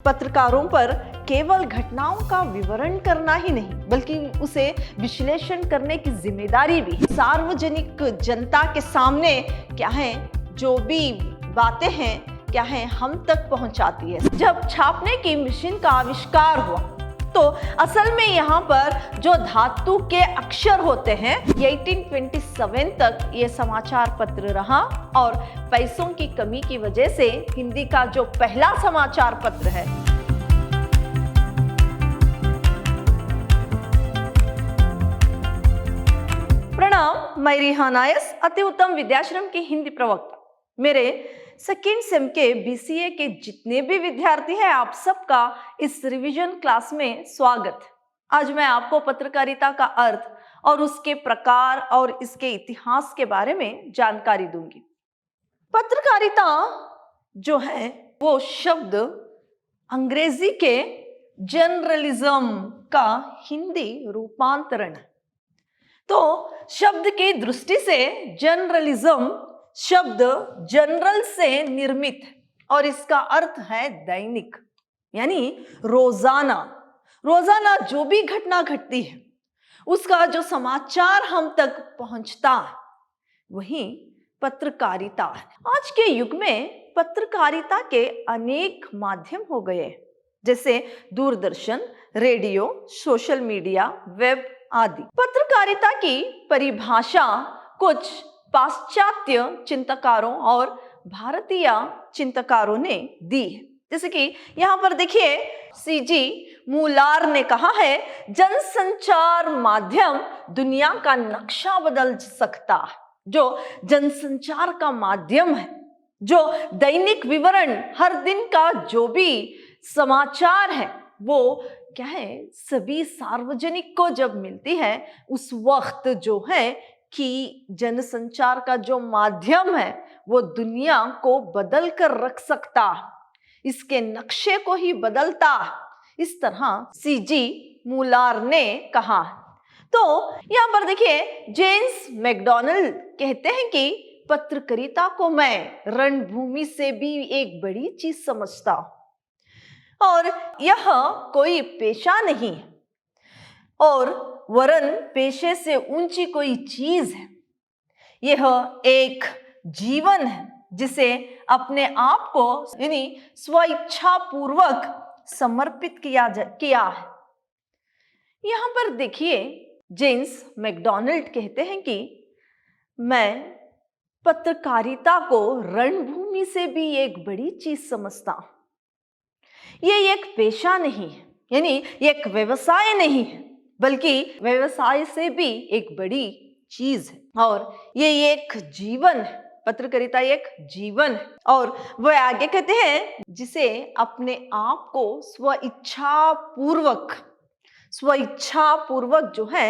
पत्रकारों पर केवल घटनाओं का विवरण करना ही नहीं बल्कि उसे विश्लेषण करने की जिम्मेदारी भी है। सार्वजनिक जनता के सामने क्या है जो भी बातें हैं क्या है हम तक पहुंचाती है। जब छापने की मशीन का आविष्कार हुआ तो असल में यहाँ पर जो धातु के अक्षर होते हैं 1827 तक ये समाचार पत्र रहा और पैसों की कमी की वजह से हिंदी का जो पहला समाचार पत्र है प्रणाम, मैं रिहा नायस अति उत्तम विद्याश्रम की हिंदी प्रवक्ता। मेरे सेकेंड सेम के बीसीए के जितने भी विद्यार्थी हैं आप सबका इस रिवीजन क्लास में स्वागत। आज मैं आपको पत्रकारिता का अर्थ और उसके प्रकार और इसके इतिहास के बारे में जानकारी दूंगी। पत्रकारिता जो है वो शब्द अंग्रेजी के जर्नलिज्म का हिंदी रूपांतरण है। तो शब्द की दृष्टि से जर्नलिज्म शब्द जनरल से निर्मित और इसका अर्थ है दैनिक, यानी रोजाना। रोजाना जो भी घटना घटती है उसका जो समाचार हम तक पहुंचता है वही पत्रकारिता है। आज के युग में पत्रकारिता के अनेक माध्यम हो गए जैसे Doordarshan, radio, social media, web आदि। पत्रकारिता की परिभाषा कुछ पाश्चात्य चिंतकारों और भारतीय चिंतकारों ने दी है। जैसे कि यहाँ पर देखिए सीजी मूलार ने कहा है जनसंचार माध्यम दुनिया का नक्शा बदल सकता है। जो जनसंचार का माध्यम है, जो दैनिक विवरण हर दिन का जो भी समाचार है वो क्या है सभी सार्वजनिक को जब मिलती है उस वक्त जो है कि जनसंचार का जो माध्यम है वो दुनिया को बदल कर रख सकता, इसके नक्शे को ही बदलता, इस तरह सीजी मूलार ने कहा। तो यहाँ पर देखिए जेम्स मैकडॉनल्ड कहते हैं कि पत्रकारिता को मैं रणभूमि से भी एक बड़ी चीज समझता हूं और यह कोई पेशा नहीं है और वरन पेशे से ऊंची कोई चीज है। यह एक जीवन है जिसे अपने आप को यानी स्वेच्छा पूर्वक समर्पित किया है। यहाँ पर देखिए जेम्स मैकडॉनल्ड कहते हैं कि मैं पत्रकारिता को रणभूमि से भी एक बड़ी चीज समझता हूं। ये एक पेशा नहीं है, यानी एक व्यवसाय नहीं है बल्कि व्यवसाय से भी एक बड़ी चीज है और ये एक जीवन है। पत्रकारिता एक जीवन है और वह आगे कहते हैं जिसे अपने आप को स्वेच्छा पूर्वक जो है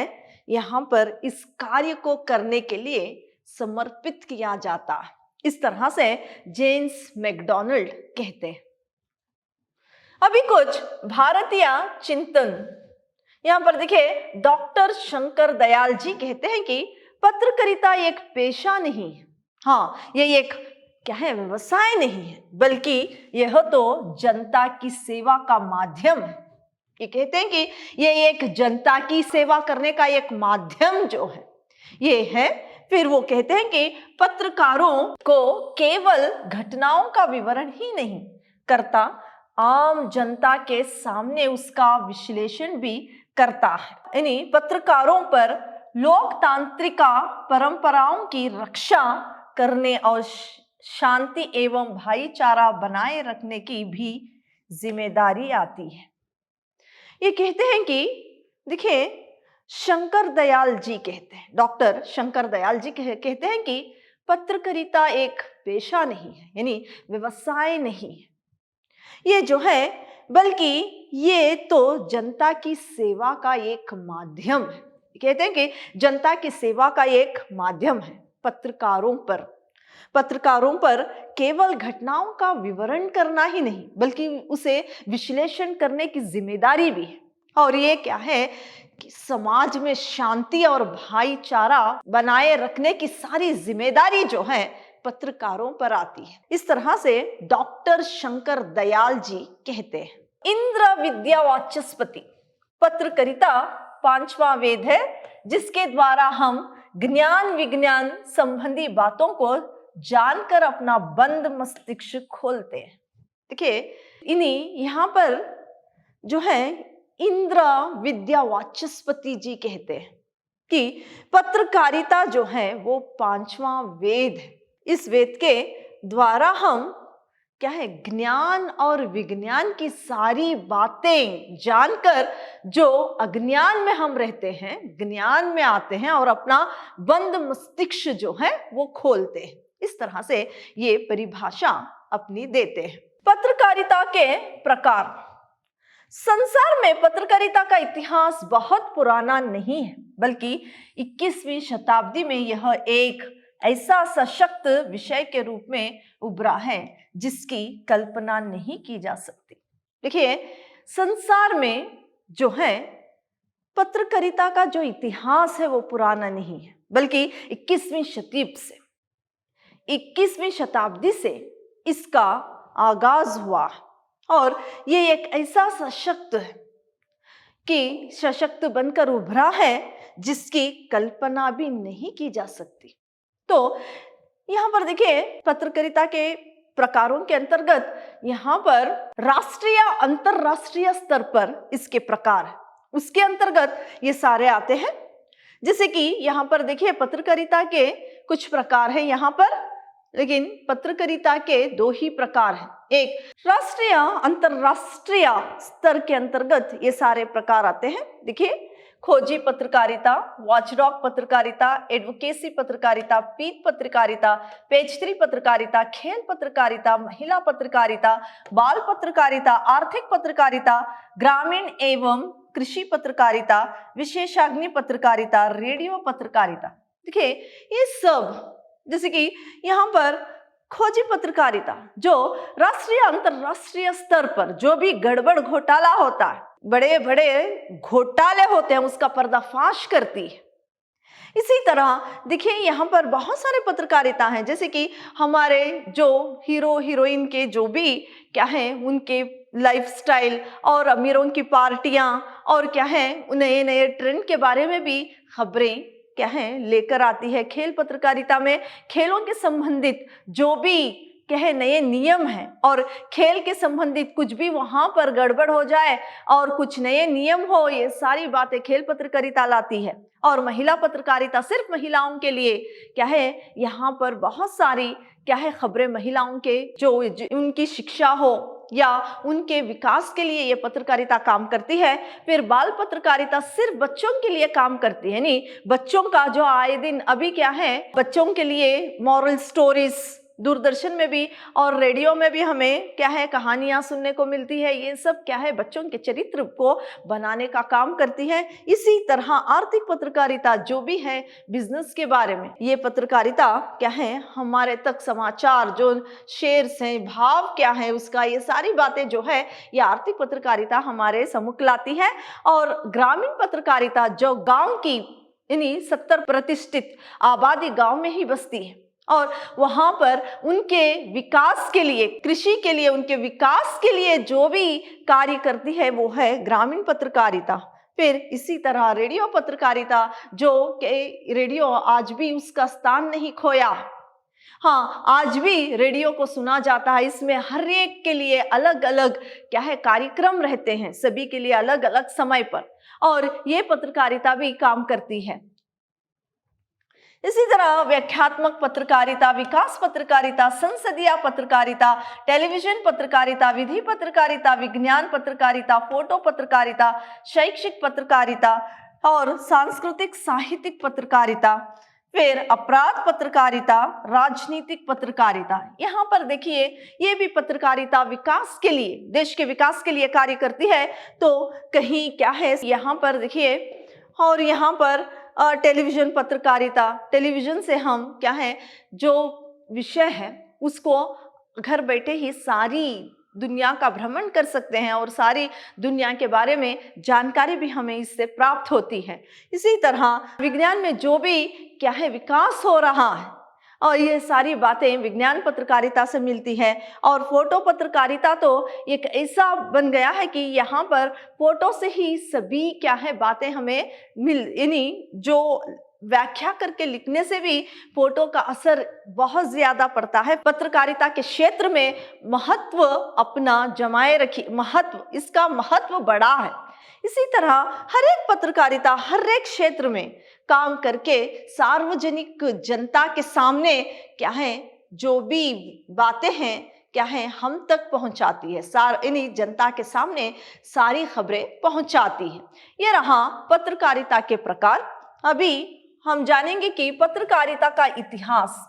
यहाँ पर इस कार्य को करने के लिए समर्पित किया जाता है। इस तरह से जेम्स मैकडॉनल्ड कहते हैं। अभी कुछ भारतीय चिंतन यहाँ पर देखिए डॉक्टर शंकर दयाल जी कहते हैं कि पत्रकारिता एक पेशा नहीं है, हाँ ये एक क्या है व्यवसाय नहीं है बल्कि यह तो जनता की सेवा का माध्यम है। ये कहते हैं कि ये एक जनता की सेवा करने का एक माध्यम जो है ये है। फिर वो कहते हैं कि पत्रकारों को केवल घटनाओं का विवरण ही नहीं करता, आम जनता के सामने उसका विश्लेषण भी करता है। यानी पत्रकारों पर लोकतांत्रिक परंपराओं की रक्षा करने और शांति एवं भाईचारा बनाए रखने की भी जिम्मेदारी आती है। ये कहते हैं कि देखिए शंकर दयाल जी कहते हैं, डॉक्टर शंकर दयाल जी कहते हैं कि पत्रकारिता एक पेशा नहीं है, यानी व्यवसाय नहीं है, ये जो है बल्कि ये तो जनता की सेवा का एक माध्यम है। कहते हैं कि जनता की सेवा का एक माध्यम है। पत्रकारों पर केवल घटनाओं का विवरण करना ही नहीं बल्कि उसे विश्लेषण करने की जिम्मेदारी भी है और ये क्या है कि समाज में शांति और भाईचारा बनाए रखने की सारी जिम्मेदारी जो है पत्रकारों पर आती है। इस तरह से डॉक्टर शंकर दयाल जी कहते हैं, इंद्र विद्या वाचस्पति, पत्रकारिता पांचवा वेद है जिसके द्वारा हम ज्ञान विज्ञान संबंधी बातों को जानकर अपना बंद मस्तिष्क खोलते हैं। देखिए, इन्हीं यहाँ पर जो है इंद्र विद्या वाचस्पति जी कहते हैं कि पत्रकारिता जो है वो पांचवा वेद है। इस वेद के द्वारा हम क्या है, ज्ञान और विज्ञान की सारी बातें जानकर जो अज्ञान में हम रहते हैं, ज्ञान में आते हैं और अपना बंद मस्तिष्क जो है वो खोलते हैं। इस तरह से ये परिभाषा अपनी देते हैं। पत्रकारिता के प्रकार। संसार में पत्रकारिता का इतिहास बहुत पुराना नहीं है, बल्कि 21वीं शताब्दी में यह एक ऐसा सशक्त विषय के रूप में उभरा है जिसकी कल्पना नहीं की जा सकती। देखिए, संसार में जो है पत्रकारिता का जो इतिहास है वो पुराना नहीं है, बल्कि 21वीं शताब्दी से इसका आगाज हुआ और ये एक ऐसा सशक्त है कि सशक्त बनकर उभरा है जिसकी कल्पना भी नहीं की जा सकती। तो यहाँ पर देखिए, पत्रकारिता के प्रकारों के अंतर्गत यहाँ पर राष्ट्रीय अंतरराष्ट्रीय स्तर पर इसके प्रकार है, उसके अंतर्गत ये सारे आते हैं। जैसे कि यहाँ पर देखिए, पत्रकारिता के कुछ प्रकार है यहाँ पर, लेकिन पत्रकारिता के दो ही प्रकार हैं। एक राष्ट्रीय अंतरराष्ट्रीय स्तर के अंतर्गत ये सारे प्रकार आते हैं। देखिए, खोजी पत्रकारिता, वॉचडॉग पत्रकारिता, एडवोकेसी पत्रकारिता, पीठ पत्रकारिता, पेज 3 पत्रकारिता, खेल पत्रकारिता, महिला पत्रकारिता, बाल पत्रकारिता, आर्थिक पत्रकारिता, ग्रामीण एवं कृषि पत्रकारिता, विशेषज्ञ पत्रकारिता, रेडियो पत्रकारिता। देखिए, ये सब जैसे कि यहाँ पर खोजी पत्रकारिता जो राष्ट्रीय अंतरराष्ट्रीय स्तर पर जो भी गड़बड़ घोटाला होता है, बड़े बड़े घोटाले होते हैं, उसका पर्दाफाश करती है। इसी तरह देखिए, यहाँ पर बहुत सारे पत्रकारिता हैं, जैसे कि हमारे जो हीरो हीरोइन के जो भी क्या है उनके लाइफस्टाइल और अमीरों की पार्टियां और क्या है नए नए ट्रेंड के बारे में भी खबरें क्या है लेकर आती है। खेल पत्रकारिता में खेलों के संबंधित जो भी क्या है नए नियम हैं और खेल के संबंधित कुछ भी वहां पर गड़बड़ हो जाए और कुछ नए नियम हो, ये सारी बातें खेल पत्रकारिता लाती है। और महिला पत्रकारिता सिर्फ महिलाओं के लिए क्या है, यहाँ पर बहुत सारी क्या है खबरें महिलाओं के जो उनकी शिक्षा हो या उनके विकास के लिए ये पत्रकारिता काम करती है। फिर बाल पत्रकारिता सिर्फ बच्चों के लिए काम करती है, नहीं, बच्चों का जो आए दिन अभी क्या है बच्चों के लिए मॉरल स्टोरीज दूरदर्शन में भी और रेडियो में भी हमें क्या है कहानियां सुनने को मिलती है। ये सब क्या है बच्चों के चरित्र को बनाने का काम करती है। इसी तरह आर्थिक पत्रकारिता जो भी है बिजनेस के बारे में, ये पत्रकारिता क्या है हमारे तक समाचार जो शेयर्स हैं, भाव क्या है उसका, ये सारी बातें जो है ये आर्थिक पत्रकारिता हमारे सम्मुख लाती है। और ग्रामीण पत्रकारिता जो गाँव की यानी 70 प्रतिशत आबादी गाँव में ही बसती है और वहां पर उनके विकास के लिए, कृषि के लिए, उनके विकास के लिए जो भी कार्य करती है वो है ग्रामीण पत्रकारिता। फिर इसी तरह रेडियो पत्रकारिता जो कि रेडियो आज भी उसका स्थान नहीं खोया। हाँ, आज भी रेडियो को सुना जाता है। इसमें हर एक के लिए अलग अलग क्या है कार्यक्रम रहते हैं, सभी के लिए अलग अलग समय पर, और ये पत्रकारिता भी काम करती है। इसी तरह व्याख्यात्मक पत्रकारिता, विकास पत्रकारिता, संसदीय पत्रकारिता, टेलीविजन पत्रकारिता, विधि पत्रकारिता, विज्ञान पत्रकारिता, फोटो पत्रकारिता, शैक्षिक पत्रकारिता और सांस्कृतिक साहित्यिक पत्रकारिता, फिर अपराध पत्रकारिता, राजनीतिक पत्रकारिता। यहाँ पर देखिए ये भी पत्रकारिता विकास के लिए, देश के विकास के लिए कार्य करती है। तो कहीं क्या है यहाँ पर देखिए, और यहाँ पर टेलीविजन पत्रकारिता, टेलीविजन से हम क्या है जो विषय है उसको घर बैठे ही सारी दुनिया का भ्रमण कर सकते हैं और सारी दुनिया के बारे में जानकारी भी हमें इससे प्राप्त होती है। इसी तरह विज्ञान में जो भी क्या है विकास हो रहा है, और ये सारी बातें विज्ञान पत्रकारिता से मिलती है। और फोटो पत्रकारिता तो एक ऐसा बन गया है कि यहाँ पर फोटो से ही सभी क्या है बातें हमें यानी जो व्याख्या करके लिखने से भी फोटो का असर बहुत ज्यादा पड़ता है। पत्रकारिता के क्षेत्र में महत्व अपना जमाए रखी, इसका महत्व बड़ा है। इसी तरह हर एक पत्रकारिता हर एक क्षेत्र में काम करके सार्वजनिक जनता के सामने क्या है जो भी बातें हैं क्या है हम तक पहुंचाती है, यानी जनता के सामने सारी खबरें पहुंचाती है। ये रहा पत्रकारिता के प्रकार। अभी हम जानेंगे कि पत्रकारिता का इतिहास।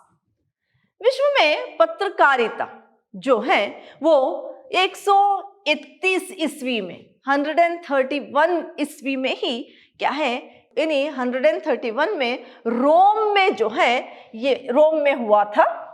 विश्व में पत्रकारिता जो है वो 131 ईस्वी में 131 ईस्वी में ही क्या है, यानी 131 में रोम में जो है ये रोम में हुआ था।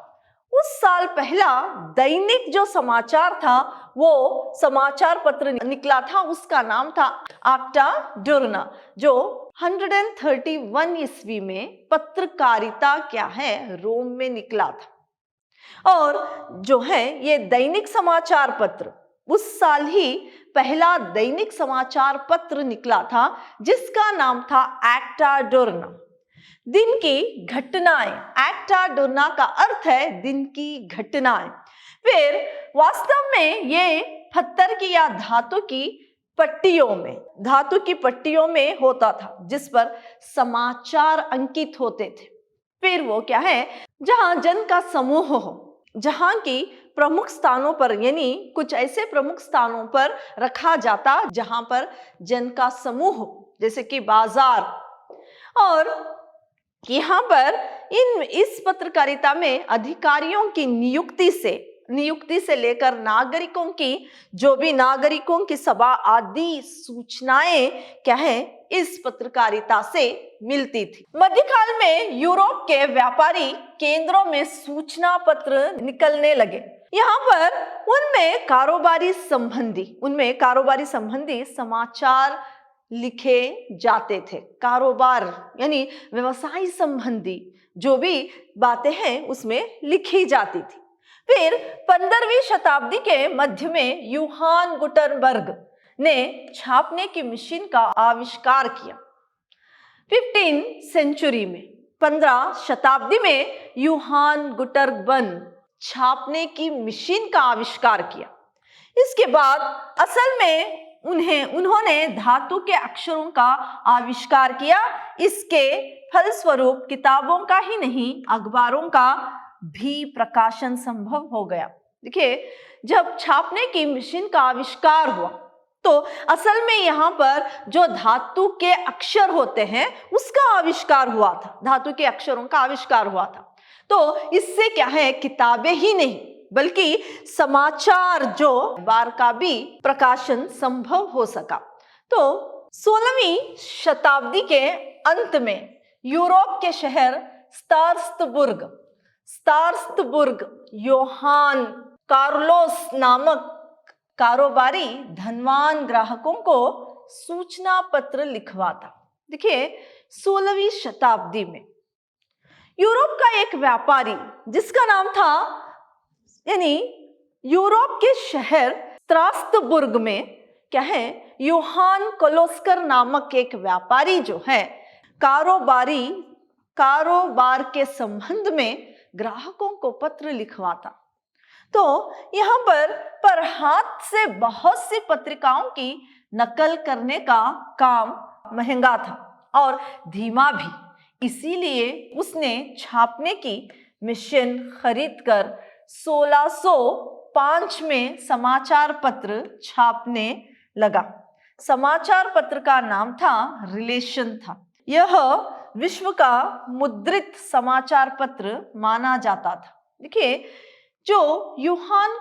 उस साल पहला दैनिक जो समाचार था वो समाचार पत्र निकला था, उसका नाम था एक्टा डोरना, जो 131 ईस्वी में पत्रकारिता क्या है रोम में निकला था। और जो है ये दैनिक समाचार पत्र उस साल ही पहला दैनिक समाचार पत्र निकला था जिसका नाम था एक्टा डोरना, दिन की घटनाएं। एक्टा डोरना का अर्थ है दिन की घटनाएं। फिर वास्तव में ये पत्थर की या धातु की पट्टियों में होता था जिस पर समाचार अंकित होते थे। फिर वो क्या है जहां जन का समूह हो, जहां की प्रमुख स्थानों पर, यानी कुछ ऐसे प्रमुख स्थानों पर रखा जाता जहां पर जन का समूह हो, जैसे कि बाजार। और यहाँ पर इस पत्रकारिता में अधिकारियों की नियुक्ति से लेकर नागरिकों की सभा आदि सूचनाएं क्या है इस पत्रकारिता से मिलती थी। मध्यकाल में यूरोप के व्यापारी केंद्रों में सूचना पत्र निकलने लगे। यहाँ पर उनमें कारोबारी संबंधी समाचार लिखे जाते थे। कारोबार यानी व्यवसाय संबंधी जो भी बातें हैं उसमें लिखी जाती थी। फिर 15वीं शताब्दी के मध्य में यूहान गुटनबर्ग ने छापने की मशीन का आविष्कार किया। 15 शताब्दी में यूहान गुटनबर्ग छापने की मशीन का आविष्कार किया। इसके बाद असल में उन्होंने धातु के अक्षरों का आविष्कार किया। इसके फलस्वरूप किताबों का ही नहीं अखबारों का भी प्रकाशन संभव हो गया। देखिए, जब छापने की मशीन का आविष्कार हुआ तो असल में यहाँ पर जो धातु के अक्षर होते हैं उसका आविष्कार हुआ था, धातु के अक्षरों का आविष्कार हुआ था। तो इससे क्या है किताबें ही नहीं बल्कि समाचार जो बार का भी प्रकाशन संभव हो सका। तो 16वीं शताब्दी के अंत में यूरोप के शहर स्टार्सबुर्ग योहान कार्लोस नामक कारोबारी धनवान ग्राहकों को सूचना पत्र लिखवाता। देखिए, 16वीं शताब्दी में यूरोप का एक व्यापारी जिसका नाम था, यानी यूरोप के शहर स्ट्रासबुर्ग में क्या है योहान कोलोस्कर नामक एक व्यापारी जो है कारोबार के संबंध में ग्राहकों को पत्र लिखवाता। तो यहाँ पर हाथ से बहुत सी पत्रिकाओं की नकल करने का काम महंगा था और धीमा भी, इसीलिए उसने छापने की मशीन खरीदकर 1605 में समाचार पत्र छापने लगा। समाचार पत्र का नाम था रिलेशन था। यह विश्व का मुद्रित समाचार पत्र माना जाता था। देखिए, जो योहान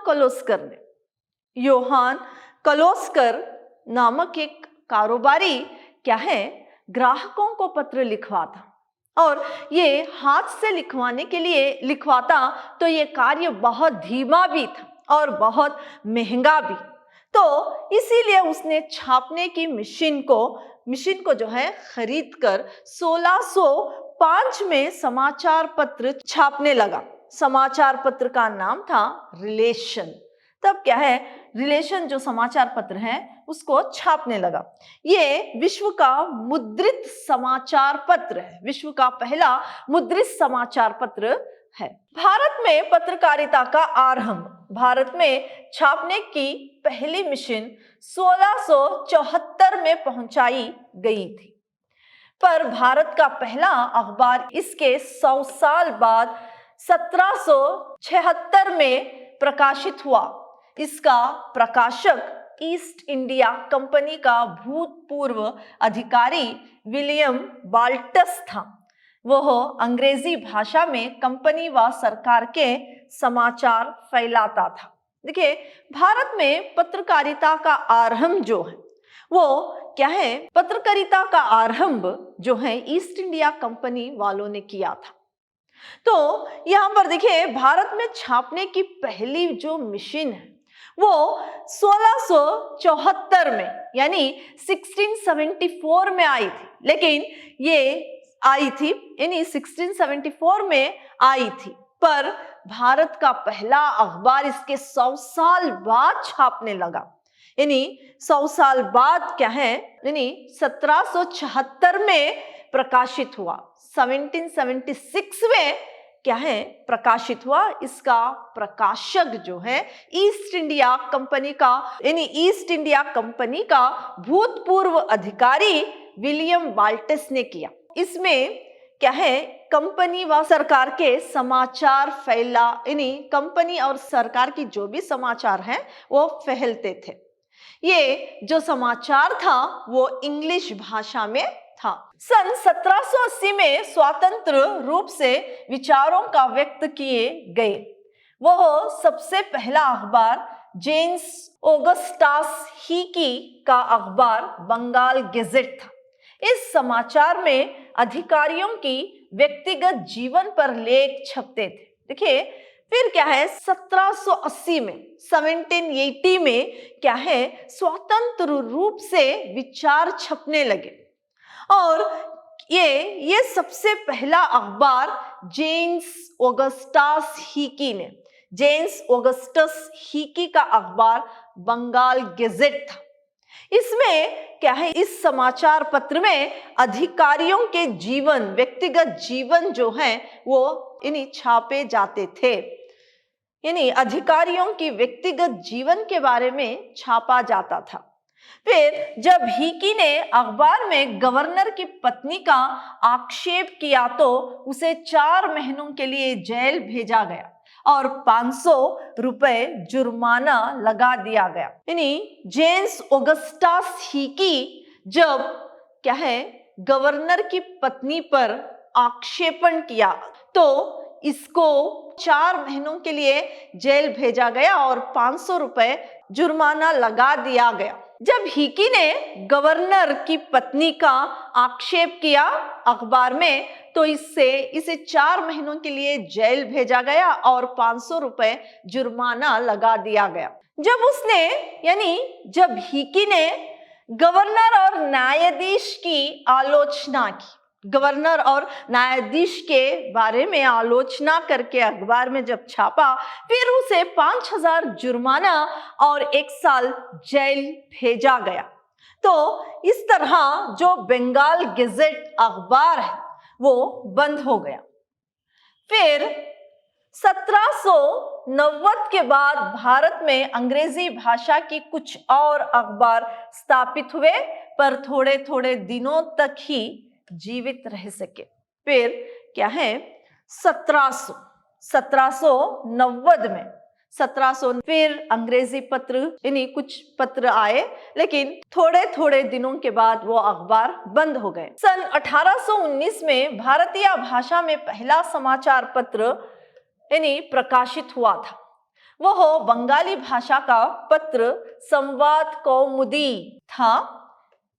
कोलोस्कर नामक एक कारोबारी क्या है ग्राहकों को पत्र लिखवाता, और ये हाथ से लिखवाता तो ये कार्य बहुत धीमा भी था और बहुत महंगा भी। तो इसीलिए उसने छापने की मशीन को जो है खरीद कर 1605 में समाचार पत्र छापने लगा। समाचार पत्र का नाम था रिलेशन। तब क्या है, रिलेशन जो समाचार पत्र है उसको छापने लगा। ये विश्व का मुद्रित समाचार पत्र है, विश्व का पहला मुद्रित समाचार पत्र है। भारत में पत्रकारिता का आरंभ, भारत में छापने की पहली मशीन 1674 में पहुंचाई गई थी, पर भारत का पहला अखबार इसके 100 साल बाद 1776 में प्रकाशित हुआ। इसका प्रकाशक ईस्ट इंडिया कंपनी का भूतपूर्व अधिकारी विलियम वाल्टस था। वह अंग्रेजी भाषा में कंपनी व सरकार के समाचार फैलाता था। देखिए, भारत में पत्रकारिता का आरंभ जो है वो क्या है, पत्रकारिता का आरंभ जो है ईस्ट इंडिया कंपनी वालों ने किया था। तो यहां पर देखिए, भारत में छापने की पहली जो मशीन है वो 1674 में यानी 1674 में आई थी, लेकिन ये आई थी यानी 1674 में आई थी, पर भारत का पहला अखबार इसके 100 साल बाद छापने लगा। यानी 100 साल बाद क्या है, यानी 1776 में प्रकाशित हुआ, 1776 में क्या है प्रकाशित हुआ। इसका प्रकाशक जो है ईस्ट इंडिया कंपनी का यानी ईस्ट इंडिया कंपनी का भूतपूर्व अधिकारी विलियम वाल्टस ने किया। इसमें क्या है, कंपनी व सरकार के समाचार फैला, यानी कंपनी और सरकार की जो भी समाचार हैं वो फैलते थे। ये जो समाचार था वो इंग्लिश भाषा में था। सन 1780 में स्वतंत्र रूप से विचारों का व्यक्त किए गए। वह सबसे पहला अखबार जेम्स ऑगस्टस हिकी का अखबार बंगाल गेजेट था। इस समाचार में अधिकारियों की व्यक्तिगत जीवन पर लेख छपते थे। देखिए, फिर क्या है, 1780 में 1780 में क्या है, स्वतंत्र रूप से विचार छपने लगे और ये सबसे पहला अखबार जेम्स ऑगस्टस हिकी का अखबार बंगाल गेजेट था। इसमें क्या है, इस समाचार पत्र में अधिकारियों के जीवन, व्यक्तिगत जीवन जो है वो यानी छापे जाते थे, यानी अधिकारियों की व्यक्तिगत जीवन के बारे में छापा जाता था। फिर जब हिकी ने अखबार में गवर्नर की पत्नी का आक्षेप किया तो उसे 4 महीनों के लिए जेल भेजा गया और 500 रुपए जुर्माना लगा दिया गया। यानी जेम्स ऑगस्टस हिकी जब क्या है गवर्नर की पत्नी पर आक्षेपण किया तो इसको 4 महीनों के लिए जेल भेजा गया और 500 रुपए जुर्माना लगा दिया गया। जब हिकी ने गवर्नर की पत्नी का आक्षेप किया अखबार में तो इसे 4 महीनों के लिए जेल भेजा गया और 500 रुपए जुर्माना लगा दिया गया। जब हिकी ने गवर्नर और न्यायाधीश की आलोचना की, गवर्नर और न्यायाधीश के बारे में आलोचना करके अखबार में जब छापा, फिर उसे 5000 जुर्माना और 1 साल जेल भेजा गया। तो इस तरह जो बंगाल गेजेट अखबार है वो बंद हो गया। फिर 1790 के बाद भारत में अंग्रेजी भाषा की कुछ और अखबार स्थापित हुए, पर थोड़े थोड़े दिनों तक ही जीवित रह सके। फिर क्या है, 1790 में फिर अंग्रेजी पत्र यानी कुछ पत्र आए, लेकिन थोड़े थोड़े दिनों के बाद वो अखबार बंद हो गए। सन 1819 में भारतीय भाषा में पहला समाचार पत्र यानी प्रकाशित हुआ था। वह बंगाली भाषा का पत्र संवाद कौमुदी था।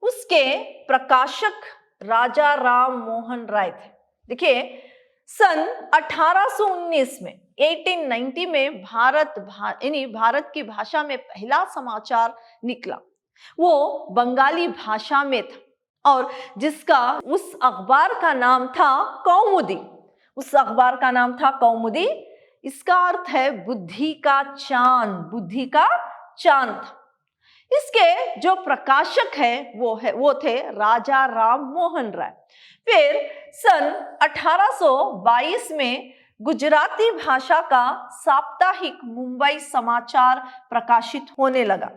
उसके प्रकाशक राजा राम मोहन राय थे। देखिए, सन 1819 में 1890 में भारत की भाषा में पहला समाचार निकला, वो बंगाली भाषा में था और जिसका उस अखबार का नाम था कौमुदी। उस अखबार का नाम था कौमुदी। इसका अर्थ है बुद्धि का चांद, बुद्धि का चांद था। इसके जो प्रकाशक है वो थे राजा राम मोहन राय। फिर सन 1822 में गुजराती भाषा का साप्ताहिक मुंबई समाचार प्रकाशित होने लगा,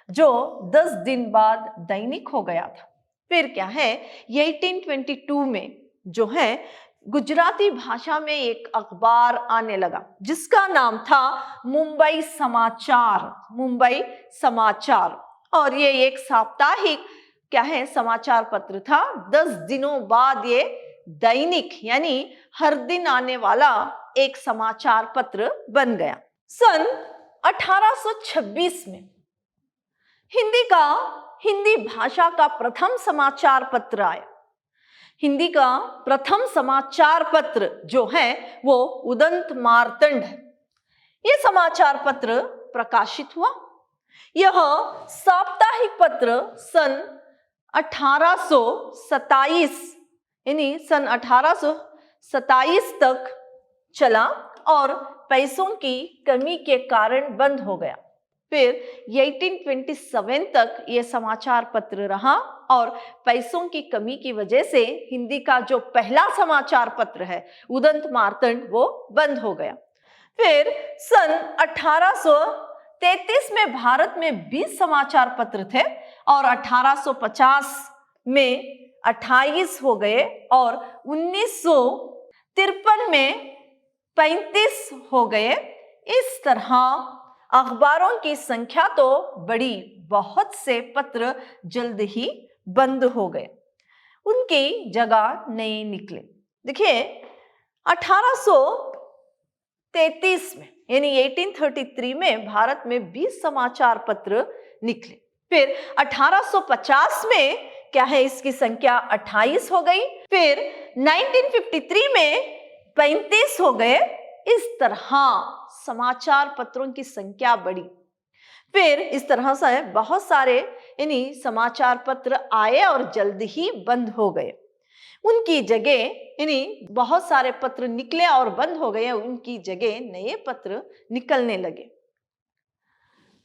जो 10 दिन बाद दैनिक हो गया था। फिर क्या है, 1822 में जो है गुजराती भाषा में एक अखबार आने लगा जिसका नाम था मुंबई समाचार, मुंबई समाचार। और ये एक साप्ताहिक क्या है, समाचार पत्र था। 10 दिनों बाद ये दैनिक यानी हर दिन आने वाला एक समाचार पत्र बन गया। सन 1826 में हिंदी भाषा का प्रथम समाचार पत्र आया। हिंदी का प्रथम समाचार पत्र जो है वो उदंत मार्तंड है। यह समाचार पत्र प्रकाशित हुआ। यह साप्ताहिक पत्र सन 1827 यानी सन 1827 तक चला और पैसों की कमी के कारण बंद हो गया। फिर 1827 तक यह समाचार पत्र रहा और पैसों की कमी की वजह से हिंदी का जो पहला समाचार पत्र है उदंत मार्तंड वो बंद हो गया। फिर सन 1833 में भारत में 20 समाचार पत्र थे और 1850 में 28 हो गए और 1953 में 35 हो गए। इस तरह अखबारों की संख्या तो बढ़ी, बहुत से पत्र जल्द ही बंद हो गए, उनकी जगह नए निकले। देखिए 1833 में यानी 1833 में भारत में 20 समाचार पत्र निकले। फिर 1850 में क्या है, इसकी संख्या 28 हो गई। फिर 1953 में 35 हो गए। इस तरह समाचार पत्रों की संख्या बढ़ी। फिर इस तरह से बहुत सारे यानी समाचार पत्र आए और जल्द ही बंद हो गए। उनकी जगह यानी बहुत सारे पत्र निकले और बंद हो गए, उनकी जगह नए पत्र निकलने लगे।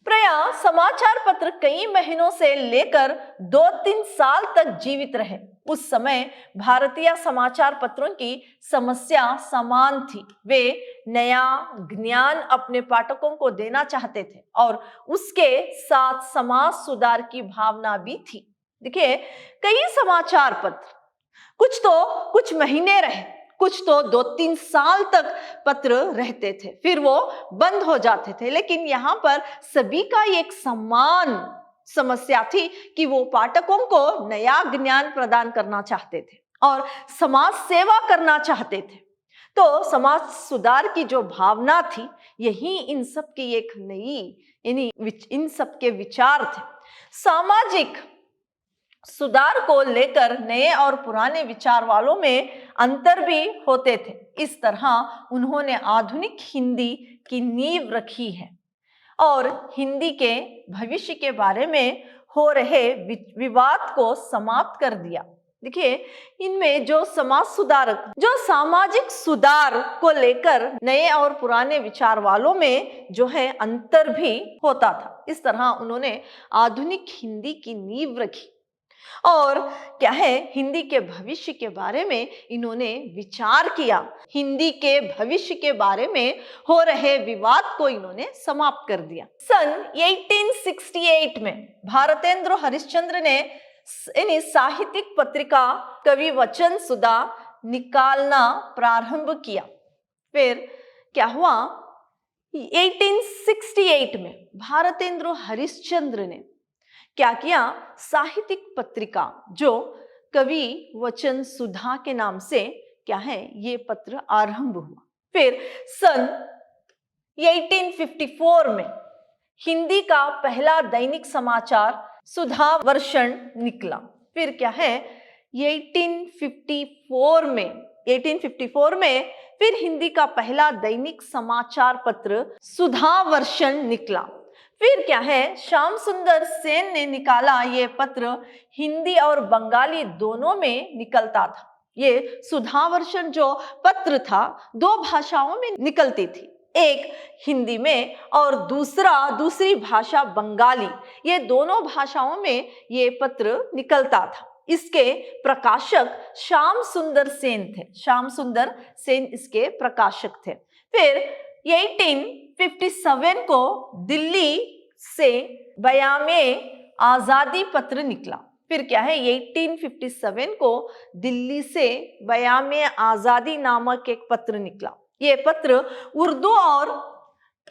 प्रायः समाचार पत्र कई महीनों से लेकर 2-3 साल तक जीवित रहे। उस समय भारतीय समाचार पत्रों की समस्या समान थी। वे नया ज्ञान अपने पाठकों को देना चाहते थे और उसके साथ समाज सुधार की भावना भी थी। देखिए कई समाचार पत्र कुछ महीने रहे, कुछ तो 2-3 साल तक पत्र रहते थे, फिर वो बंद हो जाते थे। लेकिन यहाँ पर सभी का एक समान समस्या थी कि वो पाठकों को नया ज्ञान प्रदान करना चाहते थे और समाज सेवा करना चाहते थे। तो समाज सुधार की जो भावना थी, यही इन सब की एक नई इन सब के विचार थे। सामाजिक सुधार को लेकर नए और पुराने विचार वालों में अंतर भी होते थे। इस तरह उन्होंने आधुनिक हिंदी की नींव रखी है और हिंदी के भविष्य के बारे में हो रहे विवाद को समाप्त कर दिया। देखिए इनमें जो सामाजिक सुधार को लेकर नए और पुराने विचार वालों में जो है अंतर भी होता था। इस तरह उन्होंने आधुनिक हिंदी की नींव रखी और क्या है, हिंदी के भविष्य के बारे में इन्होंने विचार किया। हिंदी के भविष्य के बारे में हो रहे विवाद को इन्होंने समाप्त कर दिया। सन 1868 में भारतेंद्र हरिश्चंद्र ने साहित्यिक पत्रिका कवि वचन सुधा निकालना प्रारंभ किया। फिर क्या हुआ, 1868 में भारतेंद्र हरिश्चंद्र ने क्या किया, साहित्यिक पत्रिका जो कवि वचन सुधा के नाम से क्या है, ये पत्र आरंभ हुआ। फिर सन 1854 में हिंदी का पहला दैनिक समाचार सुधा वर्षण निकला। फिर क्या है, 1854 में फिर हिंदी का पहला दैनिक समाचार पत्र सुधावर्षण निकला। फिर क्या है, श्याम सुंदर सेन ने निकाला ये पत्र, हिंदी और बंगाली दोनों में निकलता था। ये सुधावर्षण जो पत्र था 2 भाषाओं में निकलती थी, एक हिंदी में और दूसरी भाषा बंगाली। ये दोनों भाषाओं में ये पत्र निकलता था। इसके प्रकाशक श्याम सुंदर सेन थे। श्याम सुंदर सेन इसके प्रकाशक थे। फिर 1857 को दिल्ली से बयामे आजादी पत्र निकला। फिर क्या है, 1857 को दिल्ली से बयामे आजादी नामक एक पत्र निकला। ये पत्र उर्दू और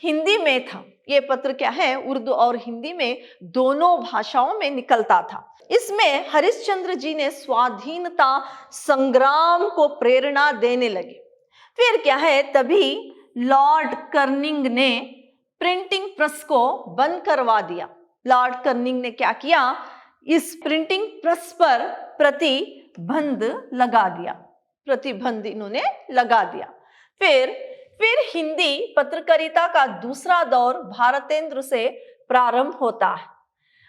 हिंदी में था। ये पत्र क्या है, उर्दू और हिंदी में दोनों भाषाओं में निकलता था। इसमें हरिश्चंद्र जी ने स्वाधीनता संग्राम को प्रेरणा देने लगे। फिर क्या है, तभी लॉर्ड कर्निंग ने प्रिंटिंग प्रेस को बंद करवा दिया। लॉर्ड कर्निंग ने क्या किया, इस प्रिंटिंग प्रेस पर प्रतिबंध लगा दिया। प्रतिबंध इन्होंने लगा दिया। फिर हिंदी पत्रकारिता का दूसरा दौर भारतेंद्र से प्रारंभ होता है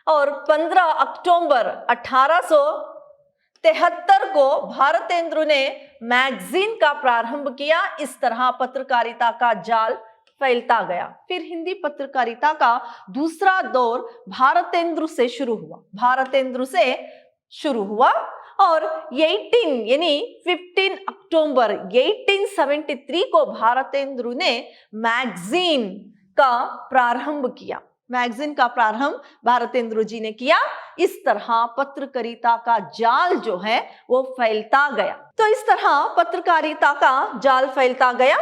और 15 अक्टूबर 1873 को भारतेंद्र ने मैगजीन का प्रारंभ किया। इस तरह पत्रकारिता का जाल फैलता गया। फिर हिंदी पत्रकारिता का दूसरा दौर भारतेंद्र से शुरू हुआ और 15 अक्टूबर 1873 को भारतेंद्र ने मैगजीन का प्रारंभ किया। मैगजीन का प्रारंभ भारतेंद्र जी ने किया। इस तरह पत्रकारिता का जाल जो है वो फैलता गया। तो इस तरह पत्रकारिता का जाल फैलता गया।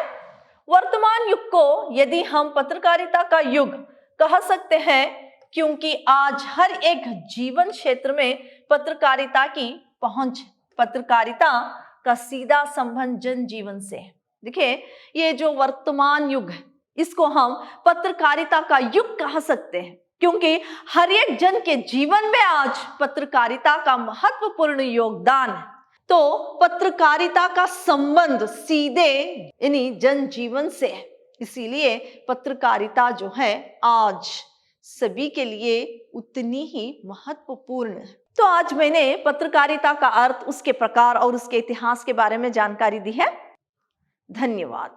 वर्तमान युग को यदि हम पत्रकारिता का युग कह सकते हैं, क्योंकि आज हर एक जीवन क्षेत्र में पत्रकारिता की पहुंच, पत्रकारिता का सीधा संबंध जनजीवन से है। देखिए, ये जो वर्तमान युग है इसको हम पत्रकारिता का युग कह सकते हैं, क्योंकि हर एक जन के जीवन में आज पत्रकारिता का महत्वपूर्ण योगदान है। तो पत्रकारिता का संबंध सीधे यानी जनजीवन से है। इसीलिए पत्रकारिता जो है आज सभी के लिए उतनी ही महत्वपूर्ण है। तो आज मैंने पत्रकारिता का अर्थ, उसके प्रकार और उसके इतिहास के बारे में जानकारी दी है। धन्यवाद।